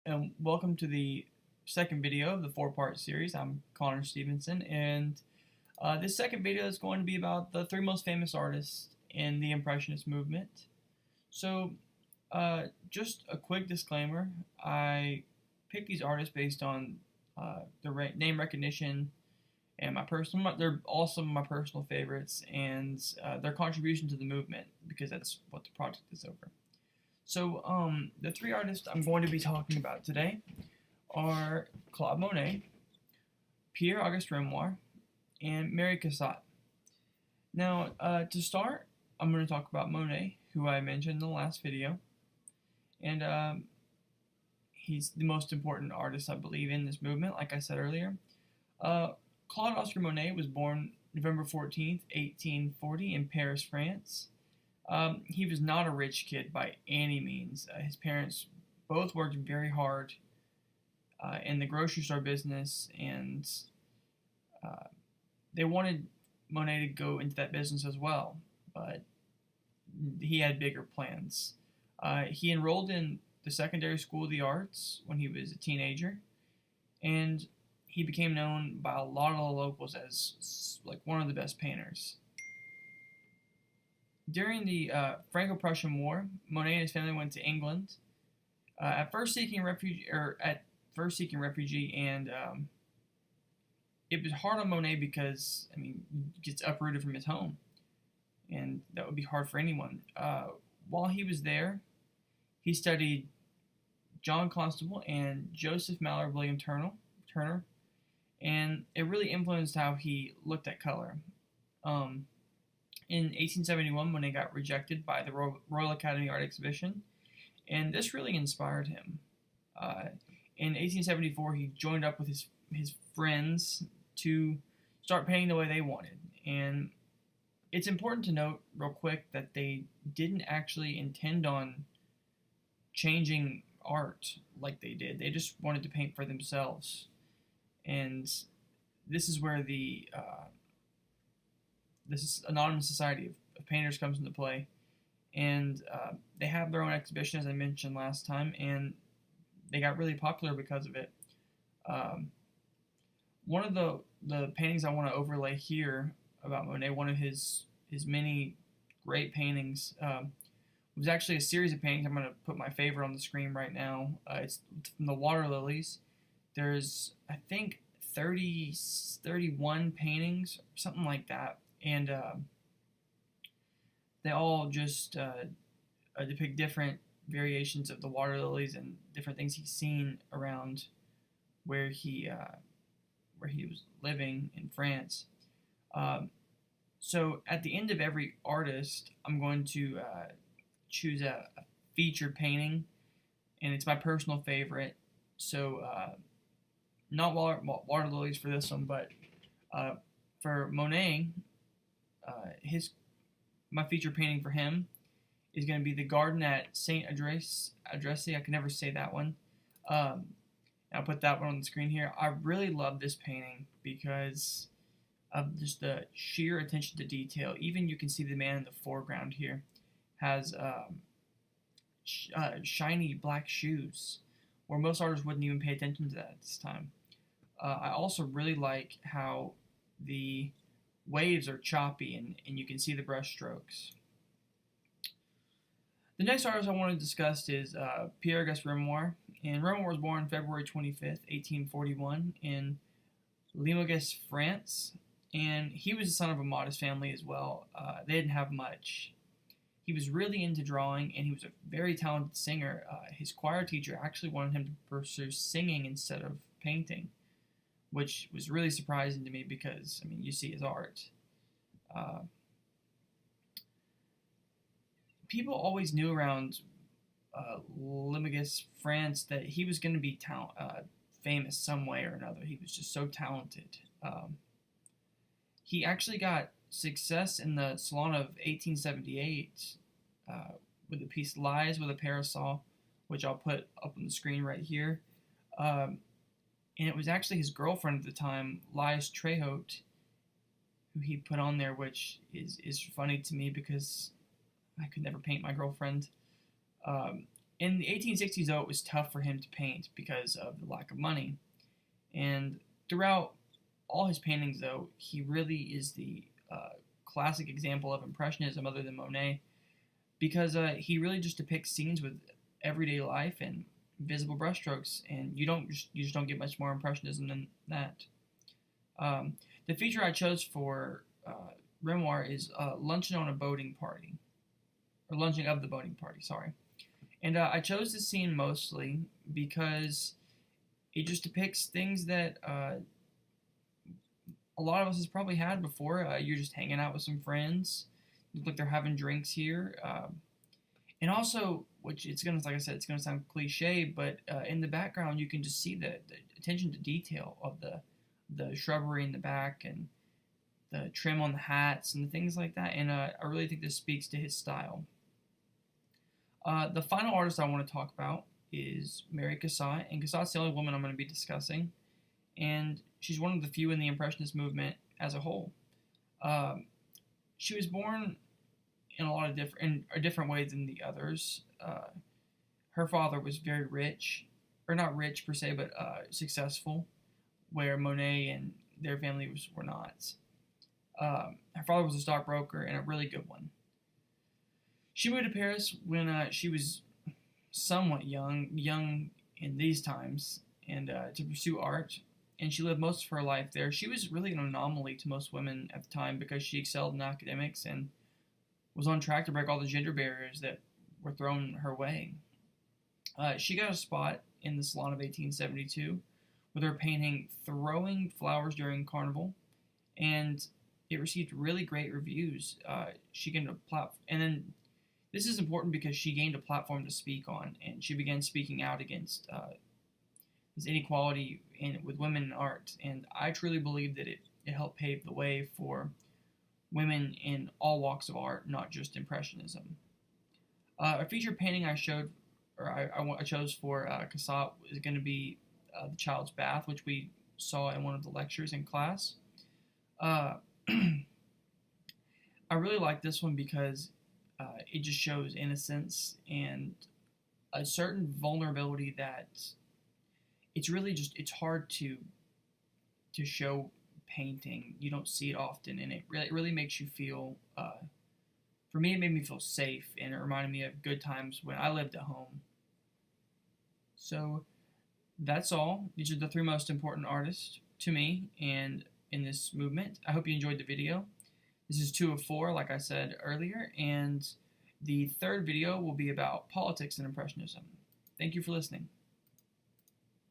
and welcome to the second video of the four-part series. I'm Connor Stevenson, and this second video is going to be about the three most famous artists in the Impressionist movement. So, just a quick disclaimer, I picked these artists based on their name recognition and they're all some of my personal favorites, and their contribution to the movement, because that's what the project is over. So, the three artists I'm going to be talking about today are Claude Monet, Pierre-Auguste Renoir, and Mary Cassatt. Now, to start, I'm going to talk about Monet, who I mentioned in the last video, and he's the most important artist, I believe, in this movement, like I said earlier. Claude Oscar Monet was born November 14th, 1840 in Paris, France. He was not a rich kid by any means. His parents both worked very hard in the grocery store business, and they wanted Monet to go into that business as well, but he had bigger plans. He enrolled in the Secondary School of the Arts when he was a teenager, and he became known by a lot of the locals as like one of the best painters. During the Franco-Prussian War, Monet and his family went to England, at first seeking refuge, and it was hard on Monet because he gets uprooted from his home, and that would be hard for anyone. While he was there, he studied John Constable and Joseph Mallord William Turner, and it really influenced how he looked at color. In 1871, Monet got rejected by the Royal Academy Art Exhibition, and this really inspired him. In 1874, he joined up with his friends to start painting the way they wanted. And it's important to note real quick that they didn't actually intend on changing art like they did. They just wanted to paint for themselves. And this is where this Anonymous Society of Painters comes into play, and they have their own exhibition, as I mentioned last time, and they got really popular because of it. One of the paintings I want to overlay here about Monet, one of his many great paintings, was actually a series of paintings. I'm going to put my favorite on the screen right now. It's from the Water Lilies. There's, I think, 31 paintings, something like that. And they all just depict different variations of the water lilies and different things he's seen around where he was living in France. So at the end of every artist, I'm going to choose a featured painting, and it's my personal favorite. So not water lilies for this one, but for Monet, my feature painting for him is going to be the Garden at Saint Adresse. I can never say that one. I'll put that one on the screen here. I really love this painting because of just the sheer attention to detail. Even you can see the man in the foreground here has shiny black shoes, where most artists wouldn't even pay attention to that at this time. I also really like how the waves are choppy, and you can see the brush strokes. The next artist I want to discuss is Pierre-Auguste Renoir. And Renoir was born February 25th, 1841 in Limoges, France. And he was the son of a modest family as well. They didn't have much. He was really into drawing, and he was a very talented singer. His choir teacher actually wanted him to pursue singing instead of painting, which was really surprising to me because, you see his art. People always knew around Limoges, France, that he was going to be famous some way or another. He was just so talented. He actually got success in the Salon of 1878 with the piece Lies with a Parasol, which I'll put up on the screen right here. And it was actually his girlfriend at the time, Lise Trehaut, who he put on there, which is funny to me because I could never paint my girlfriend. In the 1860s, though, it was tough for him to paint because of the lack of money. And throughout all his paintings, though, he really is the classic example of Impressionism other than Monet, because he really just depicts scenes with everyday life and visible brushstrokes, and you just don't get much more Impressionism than that. The feature I chose for Renoir is Luncheon on a Boating Party, or Luncheon of the Boating Party, sorry. And I chose this scene mostly because it just depicts things that a lot of us has probably had before. You're just hanging out with some friends. Look like they're having drinks here. And also, which it's gonna, like I said, it's gonna sound cliche, but in the background you can just see the attention to detail of the shrubbery in the back and the trim on the hats and things like that. And I really think this speaks to his style. The final artist I want to talk about is Mary Cassatt, and Cassatt's the only woman I'm going to be discussing, and she's one of the few in the Impressionist movement as a whole. She was born in a different way than the others. Her father was very rich, or not rich per se, but successful, where Monet and their family were not. Her father was a stockbroker and a really good one. She moved to Paris when she was somewhat young in these times, and to pursue art, and she lived most of her life there. She was really an anomaly to most women at the time because she excelled in academics and was on track to break all the gender barriers that were thrown her way. She got a spot in the Salon of 1872 with her painting Throwing Flowers During Carnival, and it received really great reviews. She gained a platform, and then this is important because she gained a platform to speak on, and she began speaking out against this inequality with women in art. And I truly believe that it helped pave the way for women in all walks of art, not just Impressionism. A featured painting I chose for Cassatt is going to be The Child's Bath, which we saw in one of the lectures in class. I really like this one because it just shows innocence and a certain vulnerability that it's hard to show painting. You don't see it often, and it really makes you feel, for me, it made me feel safe, and it reminded me of good times when I lived at home. So that's all. These are the 3 most important artists to me and in this movement. I hope you enjoyed the video. This is 2 of 4, like I said earlier, and the 3rd video will be about politics and Impressionism. Thank you for listening.